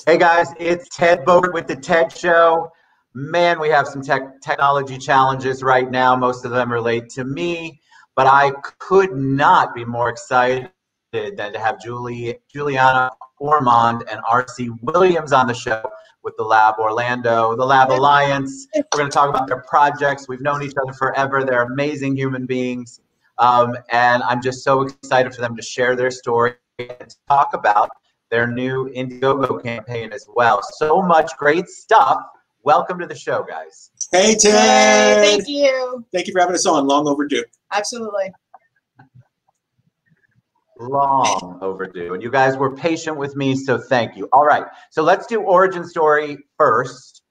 Hey guys, it's Ted Bogert with the TED Show. Man, we have some technology challenges right now. Most of them relate to me, but I could not be more excited than to have Julianna Ormond and R.C. Williams on the show with the Lab Orlando, the Lab Alliance. We're going to talk about their projects. We've known each other forever. They're amazing human beings. And I'm just so excited for them to share their story and talk about their new Indiegogo campaign as well. So much great stuff. Welcome to the show, guys. Hey, Ted. Hey, thank you. Thank you for having us on. Long overdue. Absolutely. Long overdue. And you guys were patient with me, so thank you. All right, so let's do origin story first.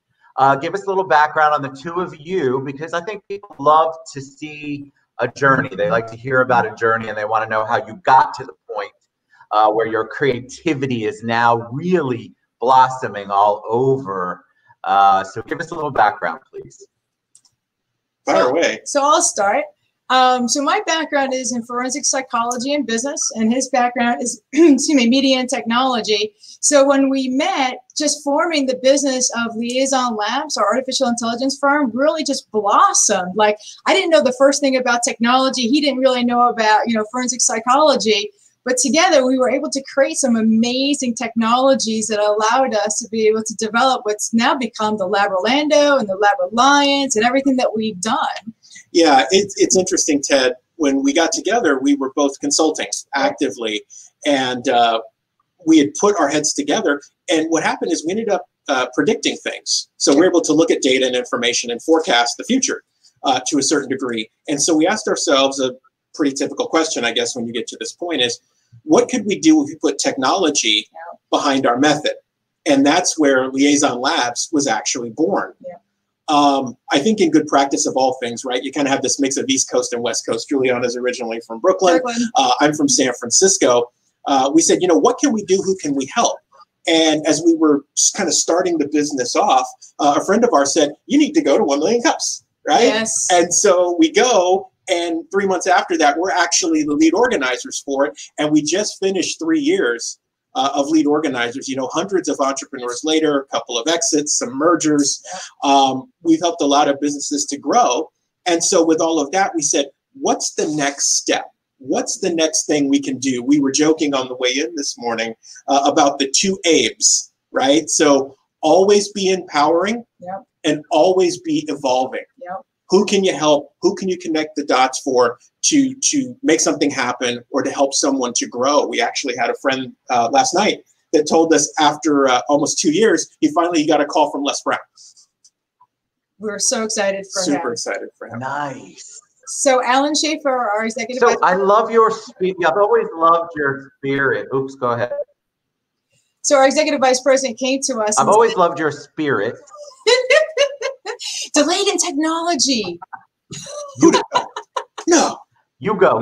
Give us a little background on the two of you, because I think people love to see a journey. They like to hear about a journey, and they want to know how you got to the point where your creativity is now really blossoming all over. So give us a little background, please. Fire away. So I'll start. So my background is in forensic psychology and business, and his background is, excuse me, media and technology. So when we met, just forming the business of Liaison Labs, our artificial intelligence firm, really just blossomed. Like, I didn't know the first thing about technology. He didn't really know about, forensic psychology. But together, we were able to create some amazing technologies that allowed us to be able to develop what's now become the Lab Orlando and the Lab Alliance and everything that we've done. Yeah, it's interesting, Ted. When we got together, we were both consulting actively, and we had put our heads together. And what happened is we ended up predicting things. So we're able to look at data and information and forecast the future to a certain degree. And so we asked ourselves a pretty typical question, I guess, when you get to this point is, what could we do if we put technology behind our method? And that's where Liaison Labs was actually born. Yeah. I think in good practice of all things, right, you kind of have this mix of East Coast and West Coast. Julianna's originally from Brooklyn. I'm from San Francisco. We said, what can we do? Who can we help? And as we were kind of starting the business off, a friend of ours said, you need to go to 1 Million Cups, right? Yes. And so we go. And 3 months after that, we're actually the lead organizers for it. And we just finished 3 years of lead organizers, hundreds of entrepreneurs later, a couple of exits, some mergers. We've helped a lot of businesses to grow. And so with all of that, we said, what's the next step? What's the next thing we can do? We were joking on the way in this morning about the 2 Abes, right? So always be empowering and always be evolving. Who can you help? Who can you connect the dots for to make something happen or to help someone to grow? We actually had a friend last night that told us after almost 2 years, he finally got a call from Les Brown. We were so excited for him. Super excited for him. Nice. So Alan Schaefer, our executive So vice I love your spirit. I've always loved your spirit. Oops, go ahead. So our executive vice president came to us. I've always loved your spirit. Delayed in technology. No. You go.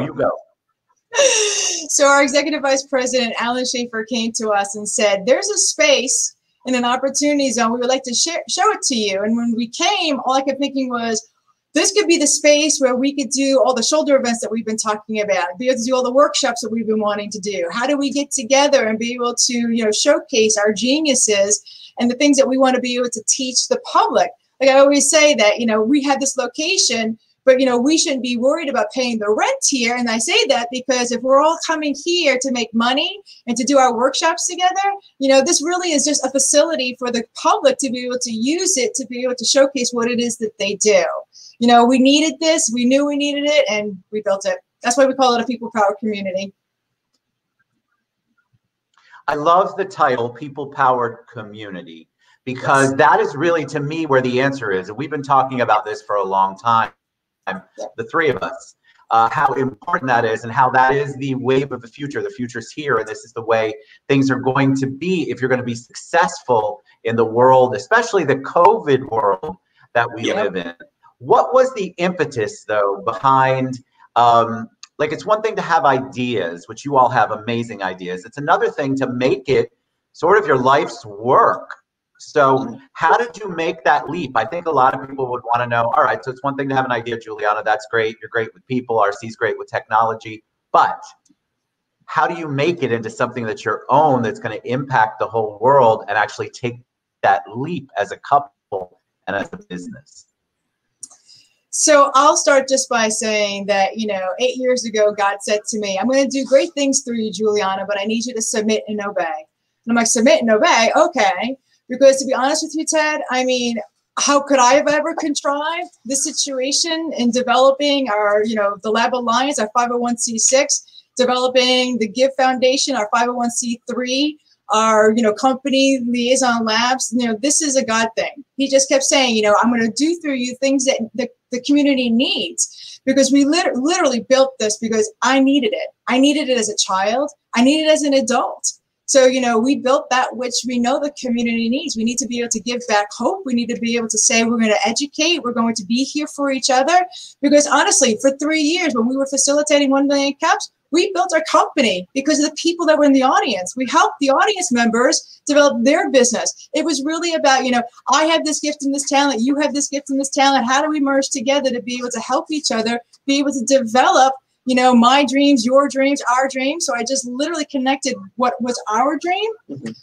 So our executive vice president, Alan Schaefer, came to us and said, there's a space in an opportunity zone. We would like to show it to you. And when we came, all I kept thinking was, this could be the space where we could do all the shoulder events that we've been talking about, be able to do all the workshops that we've been wanting to do. How do we get together and be able to, showcase our geniuses and the things that we want to be able to teach the public? Like I always say that, we have this location, but, we shouldn't be worried about paying the rent here. And I say that because if we're all coming here to make money and to do our workshops together, this really is just a facility for the public to be able to use it, to be able to showcase what it is that they do. We needed this, we knew we needed it, and we built it. That's why we call it a people powered community. I love the title, People Powered Community, because that is really, to me, where the answer is. And we've been talking about this for a long time, the three of us, how important that is and how that is the wave of the future. The future's here, and this is the way things are going to be if you're going to be successful in the world, especially the COVID world that we live in. What was the impetus, though, behind, it's one thing to have ideas, which you all have amazing ideas. It's another thing to make it sort of your life's work. So how did you make that leap? I think a lot of people would want to know, all right, so it's one thing to have an idea, Julianna, that's great. You're great with people. RC's great with technology. But how do you make it into something that's your own, that's going to impact the whole world and actually take that leap as a couple and as a business? So I'll start just by saying that, 8 years ago, God said to me, I'm going to do great things through you, Juliana, but I need you to submit and obey. And I'm like, submit and obey? Okay. Because to be honest with you, Ted, I mean, how could I have ever contrived this situation in developing our, the Lab Alliance, our 501c6, developing the Give Foundation, our 501c3, our, company liaison labs? This is a God thing. He just kept saying, I'm going to do through you things that the community needs, because we literally built this because I needed it. I needed it as a child. I needed it as an adult. So, we built that which we know the community needs. We need to be able to give back hope. We need to be able to say we're going to educate. We're going to be here for each other. Because honestly, for 3 years, when we were facilitating 1 million cups, we built our company because of the people that were in the audience. We helped the audience members develop their business. It was really about, I have this gift and this talent. You have this gift and this talent. How do we merge together to be able to help each other, be able to develop, my dreams, your dreams, our dreams? So I just literally connected what was our dream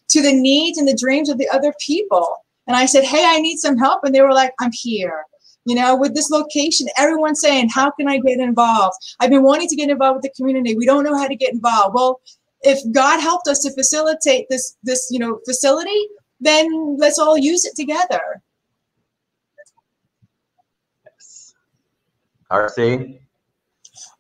to the needs and the dreams of the other people. And I said, hey, I need some help. And they were like, I'm here. With this location, everyone's saying, how can I get involved? I've been wanting to get involved with the community. We don't know how to get involved. Well, if God helped us to facilitate this facility, then let's all use it together. Yes. RC?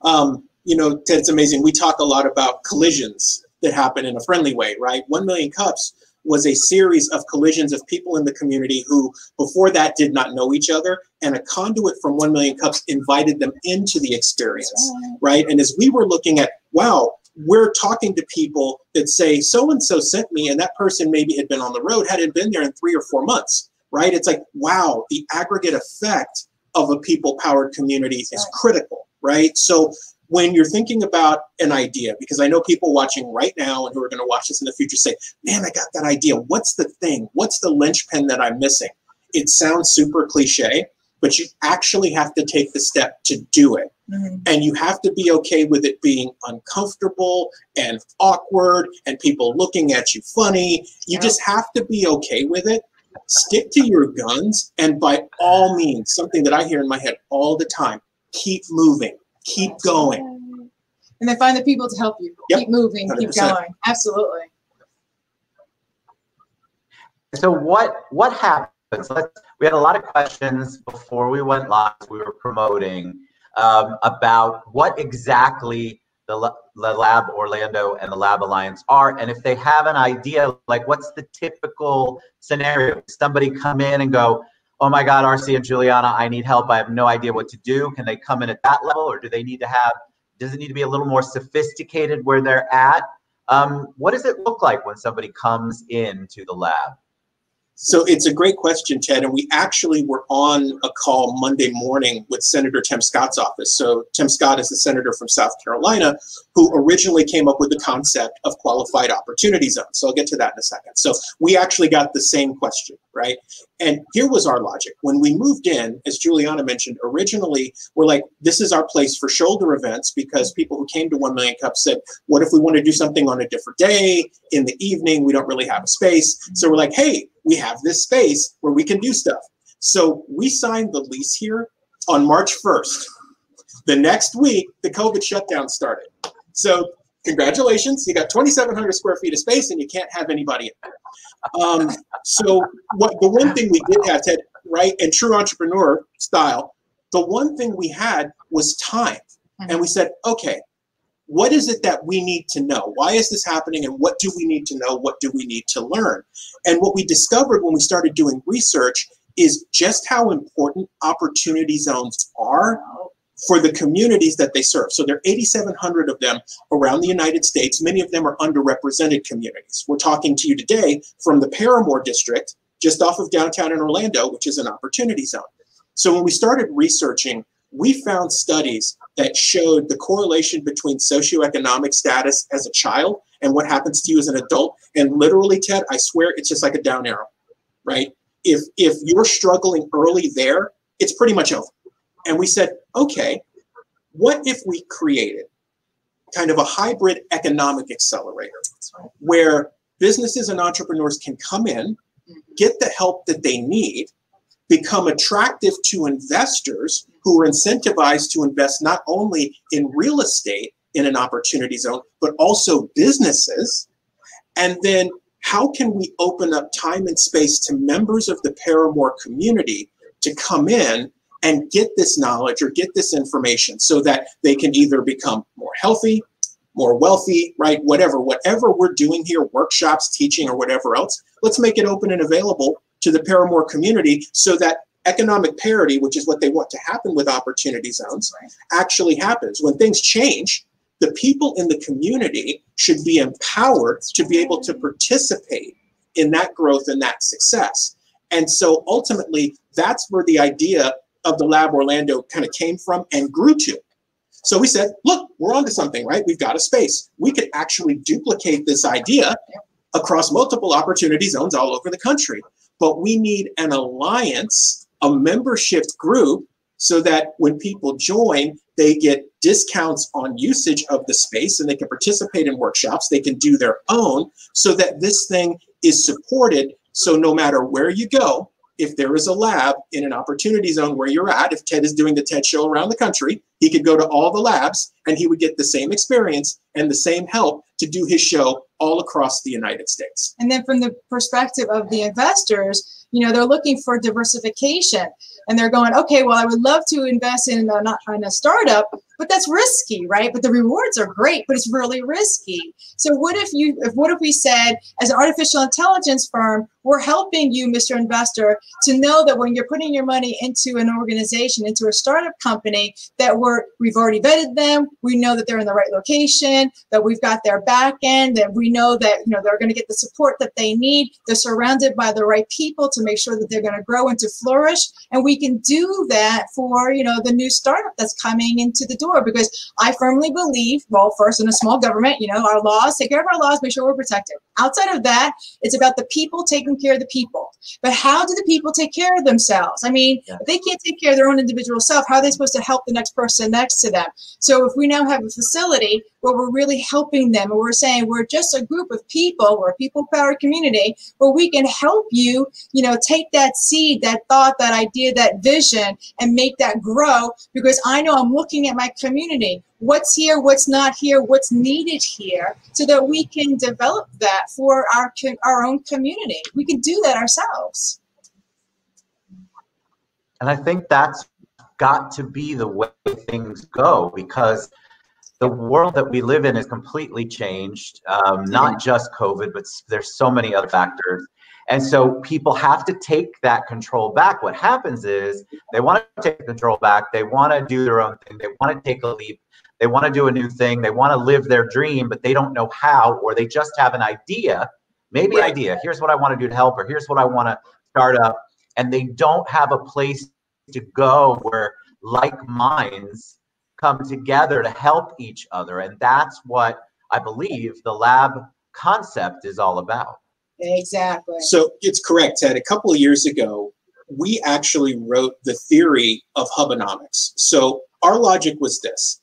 Ted, it's amazing. We talk a lot about collisions that happen in a friendly way, right? 1 Million Cups was a series of collisions of people in the community who before that did not know each other, and a conduit from 1 Million Cups invited them into the experience, right? And as we were looking at, wow, we're talking to people that say, so-and-so sent me, and that person maybe had been on the road, hadn't been there in 3 or 4 months, right? It's like, wow, the aggregate effect of a people-powered community is critical, right? So when you're thinking about an idea, because I know people watching right now and who are going to watch this in the future say, man, I got that idea. What's the thing? What's the linchpin that I'm missing? It sounds super cliche, but you actually have to take the step to do it. And you have to be okay with it being uncomfortable and awkward and people looking at you funny. You just have to be okay with it. Stick to your guns. And by all means, something that I hear in my head all the time, keep moving. Keep going. And then find the people to help you. Keep moving, 100%. Keep going. Absolutely. So what happens? We had a lot of questions before we went live. We were promoting about what exactly the Lab Orlando and the Lab Alliance are, and if they have an idea, like what's the typical scenario? Somebody come in and go, oh my God, RC and Juliana, I need help. I have no idea what to do. Can they come in at that level, or do they need to does it need to be a little more sophisticated where they're at? What does it look like when somebody comes into the lab? So it's a great question, Ted, and we actually were on a call Monday morning with Senator Tim Scott's office. So Tim Scott is the senator from South Carolina who originally came up with the concept of qualified opportunity zones. So I'll get to that in a second. So we actually got the same question, right? And here was our logic. When we moved in, as Juliana mentioned, originally we're like, this is our place for shoulder events, because people who came to 1 Million Cups said, what if we want to do something on a different day, in the evening, we don't really have a space. So we're like, hey, we have this space where we can do stuff. So we signed the lease here on March 1st. The next week, the COVID shutdown started. So congratulations, you got 2,700 square feet of space and you can't have anybody in there. So the one thing we did have, Ted, right, and true entrepreneur style, the one thing we had was time. And we said, okay, what is it that we need to know? Why is this happening? And what do we need to know? What do we need to learn? And what we discovered when we started doing research is just how important opportunity zones are for the communities that they serve. So there are 8,700 of them around the United States. Many of them are underrepresented communities. We're talking to you today from the Paramore district, just off of downtown in Orlando, which is an opportunity zone. So when we started researching, we found studies that showed the correlation between socioeconomic status as a child and what happens to you as an adult. And literally, Ted, I swear it's just like a down arrow, right? If you're struggling early there, it's pretty much over. And we said, okay, what if we created kind of a hybrid economic accelerator where businesses and entrepreneurs can come in, get the help that they need, become attractive to investors who are incentivized to invest not only in real estate in an opportunity zone, but also businesses. And then how can we open up time and space to members of the Paramore community to come in and get this knowledge or get this information so that they can either become more healthy, more wealthy, right? Whatever we're doing here, workshops, teaching, or whatever else, let's make it open and available to the Paramore community so that economic parity, which is what they want to happen with opportunity zones, actually happens. When things change, the people in the community should be empowered to be able to participate in that growth and that success. And so ultimately, that's where the idea of the Lab Orlando kind of came from and grew to. So we said, look, we're onto something, right? We've got a space. We could actually duplicate this idea across multiple opportunity zones all over the country. But we need an alliance, a membership group, so that when people join, they get discounts on usage of the space and they can participate in workshops. They can do their own so that this thing is supported. So no matter where you go, if there is a lab in an opportunity zone where you're at, if Ted is doing the TED show around the country, he could go to all the labs and he would get the same experience and the same help to do his show all across the United States. And then from the perspective of the investors, you know, they're looking for diversification and they're going, okay, well, I would love to invest in a startup, but that's risky, right? But the rewards are great, but it's really risky. So what if we said, as an artificial intelligence firm, we're helping you, Mr. Investor, to know that when you're putting your money into an organization, into a startup company, that we've already vetted them, we know that they're in the right location, that we've got their back end, that we know that they're going to get the support that they need, they're surrounded by the right people to make sure that they're going to grow and to flourish, and we can do that for the new startup that's coming into the door. Because I firmly believe, well, first, in a small government, our laws, take care of our laws, make sure we're protected. Outside of that, it's about the people taking care of the people. But how do the people take care of themselves? I mean, if they can't take care of their own individual self, how are they supposed to help the next person next to them? So if we now have a facility where we're really helping them, and we're saying we're just a group of people, we're a people-powered community, where we can help you, take that seed, that thought, that idea, that vision, and make that grow, because I know I'm looking at my community. What's here, what's not here, what's needed here, so that we can develop that for our own community. We can do that ourselves. And I think that's got to be the way things go, because the world that we live in is completely changed. Not just COVID, but there's so many other factors. And so people have to take that control back. What happens is they want to take control back. They want to do their own thing. They want to take a leap. They want to do a new thing. They want to live their dream, but they don't know how, or they just have an idea, maybe an idea. Here's what I want to do to help, or here's what I want to start up. And they don't have a place to go where like minds come together to help each other. And that's what I believe the lab concept is all about. Exactly. So it's correct, Ted. A couple of years ago, we actually wrote the theory of Hubonomics. So our logic was this.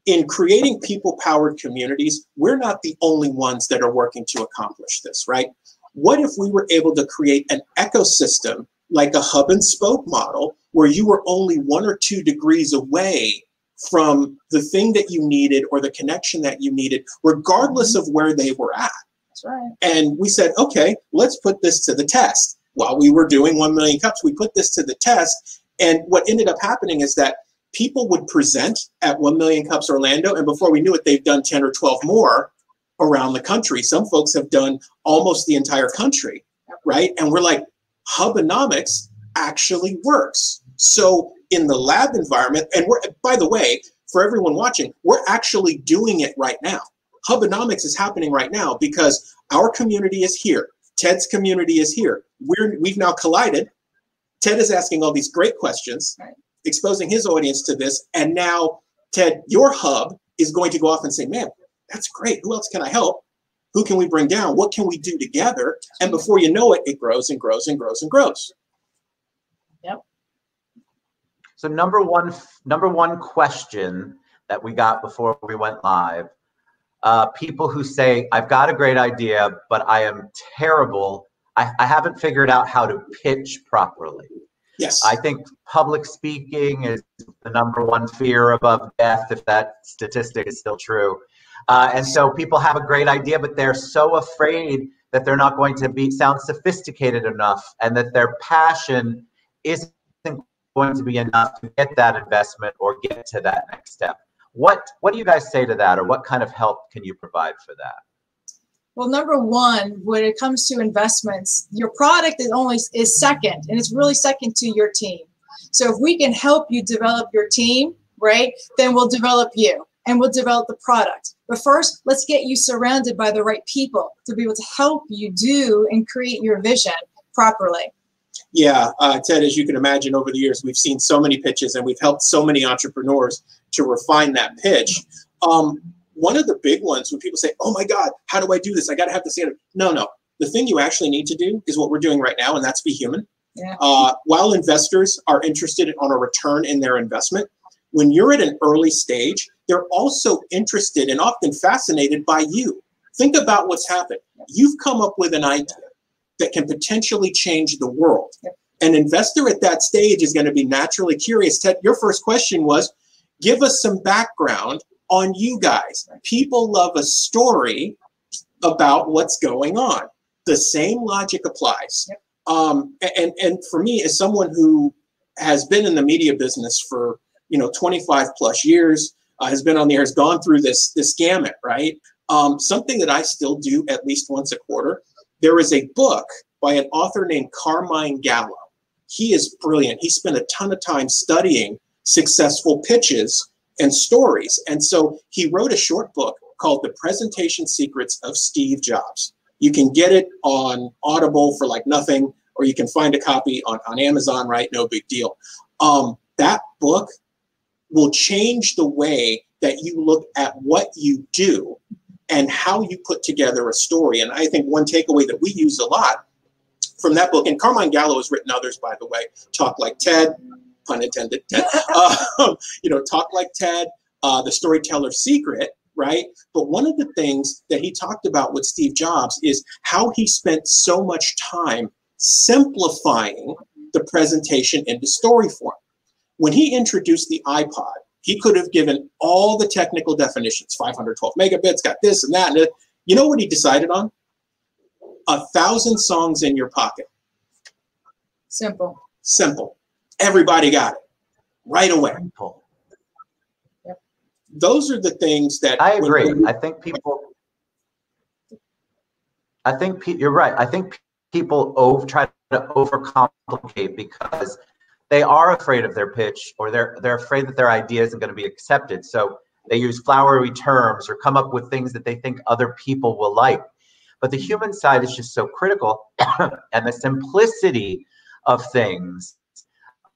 In creating people-powered communities, we're not the only ones that are working to accomplish this, right? What if we were able to create an ecosystem like a hub and spoke model where you were only 1 or 2 degrees away from the thing that you needed or the connection that you needed, regardless of where they were at? That's right. And we said, okay, let's put this to the test. While we were doing 1 million cups, we put this to the test. And what ended up happening is that people would present at 1 million cups Orlando, and before we knew it, they've done 10 or 12 more around the country. Some folks have done almost the entire country, right? And we're like, Hubonomics actually works. So in the lab environment, and we're, by the way, for everyone watching, we're actually doing it right now. Hubonomics is happening right now because our community is here. Ted's community is here. We've now collided. Ted is asking all these great questions, exposing his audience to this. And now, Ted, your hub is going to go off and say, man, that's great. Who else can I help? Who can we bring down? What can we do together? And before you know it, it grows and grows and grows and grows. Yep. So number one question that we got before we went live. People who say, I've got a great idea, but I am terrible. I haven't figured out how to pitch properly. Yes. I think public speaking is the #1 fear above death, if that statistic is still true. And so people have a great idea, but they're so afraid that they're not going to sound sophisticated enough, and that their passion isn't going to be enough to get that investment or get to that next step. What do you guys say to that, or what kind of help can you provide for that? Well, #1, when it comes to investments, your product is second, and it's really second to your team. So if we can help you develop your team, right, then we'll develop you and we'll develop the product. But first, let's get you surrounded by the right people to be able to help you do and create your vision properly. Yeah, Ted, as you can imagine, over the years, we've seen so many pitches and we've helped so many entrepreneurs to refine that pitch. One of the big ones when people say, oh my God, how do I do this? I got to have the standard. No. The thing you actually need to do is what we're doing right now, and that's be human. Yeah. While investors are interested on a return in their investment, when you're at an early stage, they're also interested and often fascinated by you. Think about what's happened. You've come up with an idea that can potentially change the world. An investor at that stage is going to be naturally curious. Ted, your first question was, give us some background on you guys. People love a story about what's going on. The same logic applies. And for me, as someone who has been in the media business for 25 plus years, has been on the air, has gone through this gamut, right? Something that I still do at least once a quarter. There is a book by an author named Carmine Gallo. He is brilliant. He spent a ton of time studying successful pitches and stories. And so he wrote a short book called The Presentation Secrets of Steve Jobs. You can get it on Audible for like nothing, or you can find a copy on Amazon, right? No big deal. That book will change the way that you look at what you do and how you put together a story. And I think one takeaway that we use a lot from that book, and Carmine Gallo has written others, by the way, Talk Like Ted, pun intended, Ted, Talk Like Ted, The Storyteller's Secret, right? But one of the things that he talked about with Steve Jobs is how he spent so much time simplifying the presentation into story form. When he introduced the iPod, he could have given all the technical definitions, 512 megabits, got this and that. And you know what he decided on? 1,000 songs in your pocket. Simple. Simple. Everybody got it right away. Simple. Yep. Those are the things that I agree. You're right. I think people try to overcomplicate because they are afraid of their pitch, or they're afraid that their idea isn't going to be accepted. So they use flowery terms or come up with things that they think other people will like. But the human side is just so critical, and the simplicity of things.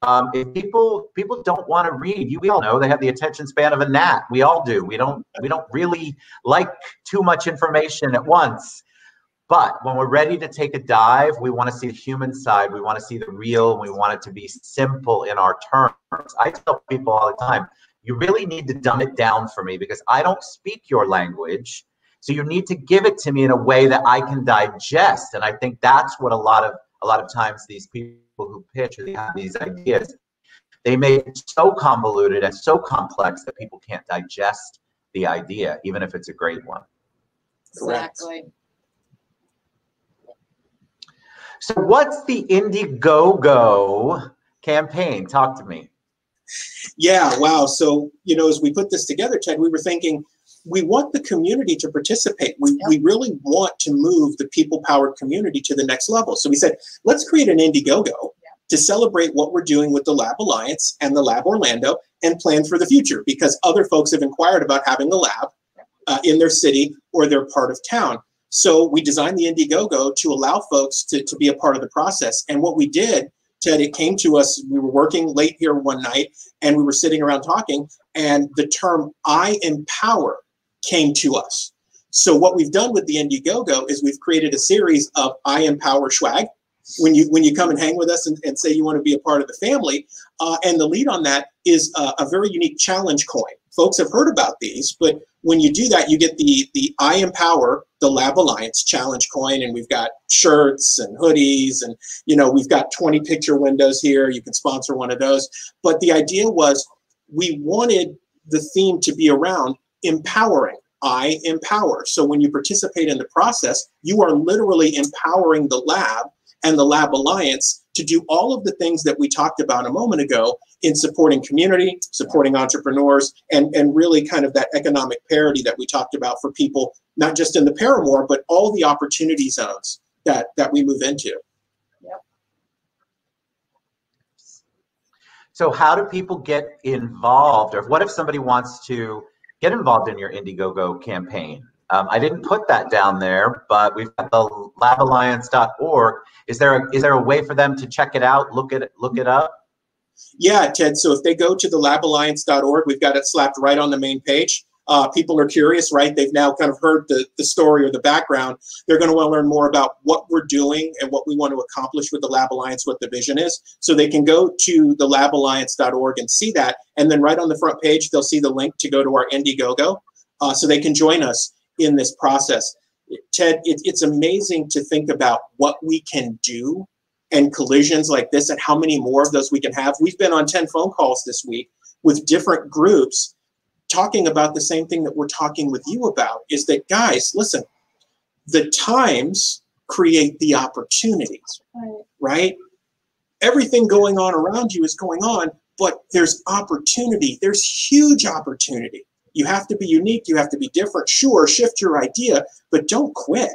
If people don't want to read, we all know they have the attention span of a gnat. We all do. We don't really like too much information at once. But when we're ready to take a dive, we want to see the human side. We want to see the real, and we want it to be simple in our terms. I tell people all the time, you really need to dumb it down for me because I don't speak your language. So you need to give it to me in a way that I can digest. And I think that's what a lot of times these people who pitch, or they have these ideas, they make it so convoluted and so complex that people can't digest the idea, even if it's a great one. Exactly. So what's the Indiegogo campaign? Talk to me. Yeah, wow. So, as we put this together, Ted, we were thinking, we want the community to participate. We really want to move the people-powered community to the next level. So we said, let's create an Indiegogo to celebrate what we're doing with the Lab Alliance and the Lab Orlando and plan for the future, because other folks have inquired about having a lab in their city or their part of town. So we designed the Indiegogo to allow folks to be a part of the process. And what we did, Ted, it came to us, we were working late here one night and we were sitting around talking, and the term I empower came to us. So what we've done with the Indiegogo is we've created a series of I Empower swag. When you come and hang with us and say you want to be a part of the family, and the lead on that is a very unique challenge coin. folks have heard about these, but when you do that, you get the I Empower, the Lab Alliance challenge coin, and we've got shirts and hoodies, and we've got 20 picture windows here. You can sponsor one of those. But the idea was we wanted the theme to be around empowering. I empower. So when you participate in the process, you are literally empowering the lab and the Lab Alliance to do all of the things that we talked about a moment ago in supporting community, supporting entrepreneurs, and really kind of that economic parity that we talked about for people, not just in the Paramour, but all the opportunity zones that we move into. Yep. So how do people get involved? Or what if somebody wants to get involved in your Indiegogo campaign? I didn't put that down there, but we've got the laballiance.org. Is there a way for them to check it out, look it up? Yeah, Ted. So if they go to the laballiance.org, we've got it slapped right on the main page. People are curious, right? They've now kind of heard the story or the background. They're going to want to learn more about what we're doing and what we want to accomplish with the Lab Alliance, what the vision is. So they can go to the laballiance.org and see that. And then right on the front page, they'll see the link to go to our Indiegogo, so they can join us in this process. Ted, it's amazing to think about what we can do and collisions like this and how many more of those we can have. We've been on 10 phone calls this week with different groups talking about the same thing that we're talking with you about, is that, guys, listen, the times create the opportunities, right? Everything going on around you is going on, but there's opportunity. There's huge opportunity. You have to be unique. You have to be different. Sure, shift your idea, but don't quit.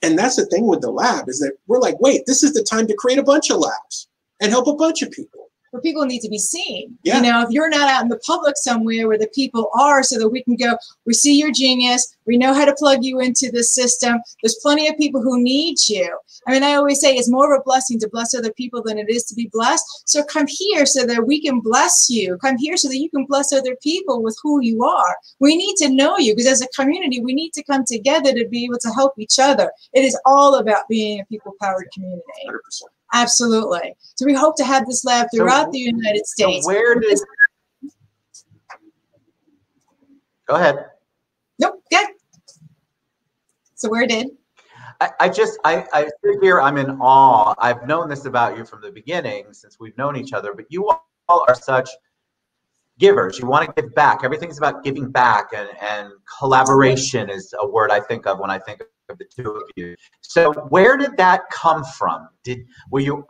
And that's the thing with the lab, is that we're like, wait, this is the time to create a bunch of labs and help a bunch of people. Where people need to be seen. Yeah. If you're not out in the public somewhere where the people are, so that we can go, we see your genius, we know how to plug you into the system. There's plenty of people who need you. I always say it's more of a blessing to bless other people than it is to be blessed. So come here so that we can bless you. Come here so that you can bless other people with who you are. We need to know you, because as a community, we need to come together to be able to help each other. It is all about being a people-powered community. 100%. Absolutely. So we hope to have this lab throughout the United States. So where did... Go ahead. Nope, good. So where did? I sit here, I'm in awe. I've known this about you from the beginning, since we've known each other, but you all are such givers. You want to give back. Everything's about giving back, and collaboration is a word I think of when I think of the two of you. So where did that come from? Were you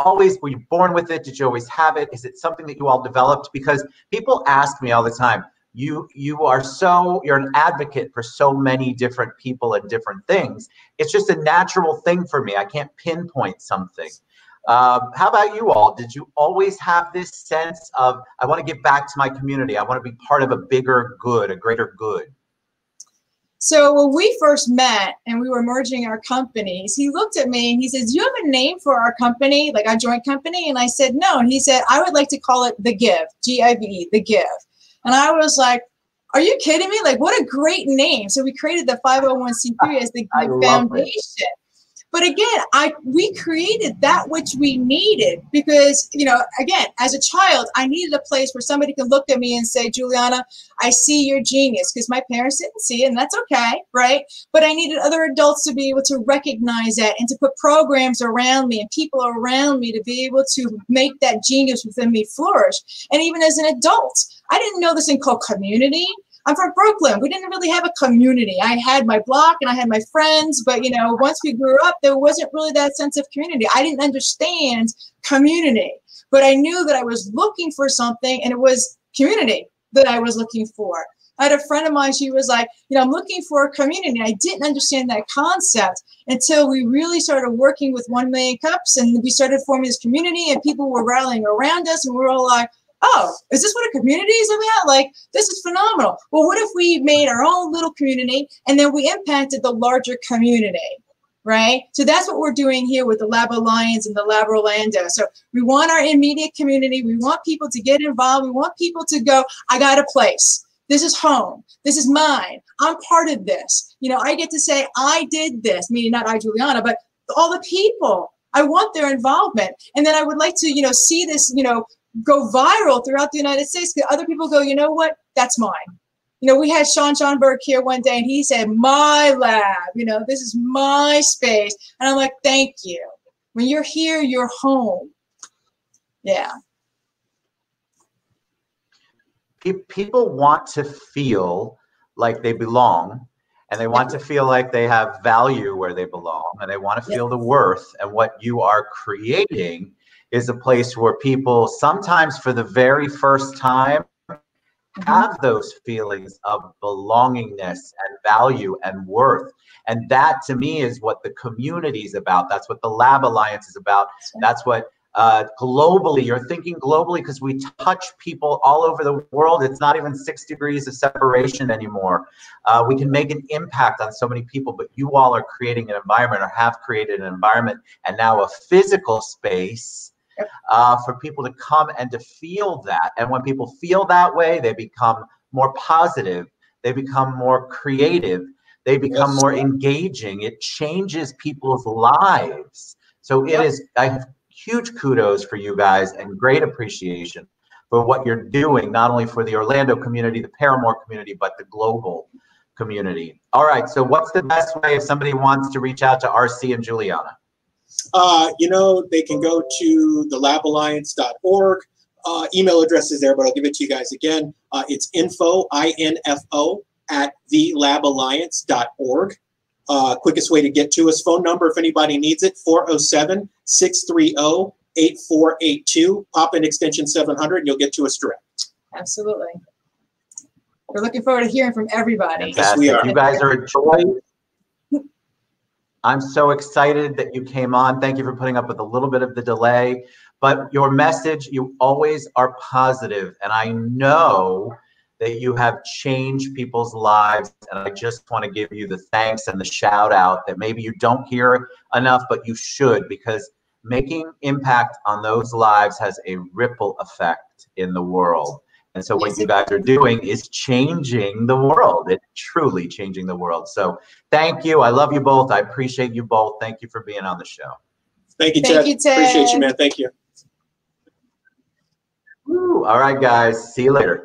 born with it? Did you always have it? Is it something that you all developed? Because people ask me all the time, you're an advocate for so many different people and different things. It's just a natural thing for me. I can't pinpoint something. How about you all? Did you always have this sense of, I want to give back to my community, I want to be part of a bigger good, a greater good? So when we first met and we were merging our companies, he looked at me and he says, do you have a name for our company, like our joint company? And I said, no. And he said, I would like to call it The Give, G-I-V-E, The Give. And I was like, are you kidding me? Like, what a great name. So we created the 501c3 as the Give Foundation. But again, we created that which we needed because, again, as a child, I needed a place where somebody could look at me and say, Juliana, I see your genius, because my parents didn't see it, and that's okay, right? But I needed other adults to be able to recognize that and to put programs around me and people around me to be able to make that genius within me flourish. And even as an adult, I didn't know this thing called community. I'm from Brooklyn. We didn't really have a community. I had my block and I had my friends, but once we grew up, there wasn't really that sense of community. I didn't understand community, but I knew that I was looking for something, and it was community that I was looking for. I had a friend of mine, she was like, I'm looking for a community. I didn't understand that concept until we really started working with 1 Million Cups, and we started forming this community, and people were rallying around us, and we were all like, oh, is this what a community is about? Like, this is phenomenal. Well, what if we made our own little community and then we impacted the larger community, right? So that's what we're doing here with the Lab Alliance and the Lab Orlando. So we want our immediate community. We want people to get involved. We want people to go, I got a place. This is home. This is mine. I'm part of this. I get to say, I did this, meaning not I, Juliana, but all the people. I want their involvement. And then I would like to, see this, go viral throughout the United States, because other people go, you know what, that's mine. You know, we had Sean Schonberg here one day, and he said, "My lab, you know, this is my space." And I'm like, "Thank you. When you're here, you're home." Yeah. People want to feel like they belong, and they want to feel like they have value where they belong, and they want to feel the worth. And what you are creating is a place where people, sometimes for the very first time, have those feelings of belongingness and value and worth. And that, to me, is what the community is about. That's what the Lab Alliance is about. That's what globally, you're thinking globally, because we touch people all over the world. It's not even 6 degrees of separation anymore. We can make an impact on so many people, but you all are creating an environment, or have created an environment, and now a physical space for people to come and to feel that. And when people feel that way, they become more positive, they become more creative, they become more engaging. It changes people's lives. So it is, I have huge kudos for you guys and great appreciation for what you're doing, not only for the Orlando community, the Paramore community, but the global community. All right, so what's the best way if somebody wants to reach out to RC and Julianna? You know, they can go to thelaballiance.org. Email address is there, but I'll give it to you guys again. It's info, I-N-F-O, at thelaballiance.org. Quickest way to get to us. Phone number, if anybody needs it, 407-630-8482. Pop in extension 700 and you'll get to us direct. Absolutely. We're looking forward to hearing from everybody. Fantastic. Yes, we are. You guys are a joy. I'm so excited that you came on. Thank you for putting up with a little bit of the delay. But your message, you always are positive, and I know that you have changed people's lives, and I just want to give you the thanks and the shout out that maybe you don't hear enough, but you should, because making impact on those lives has a ripple effect in the world. And so what you guys are doing is changing the world. It's truly changing the world. So thank you. I love you both. I appreciate you both. Thank you for being on the show. Thank you, Ted. Thank you, Ted. Appreciate you, man. Thank you. Woo. All right, guys. See you later.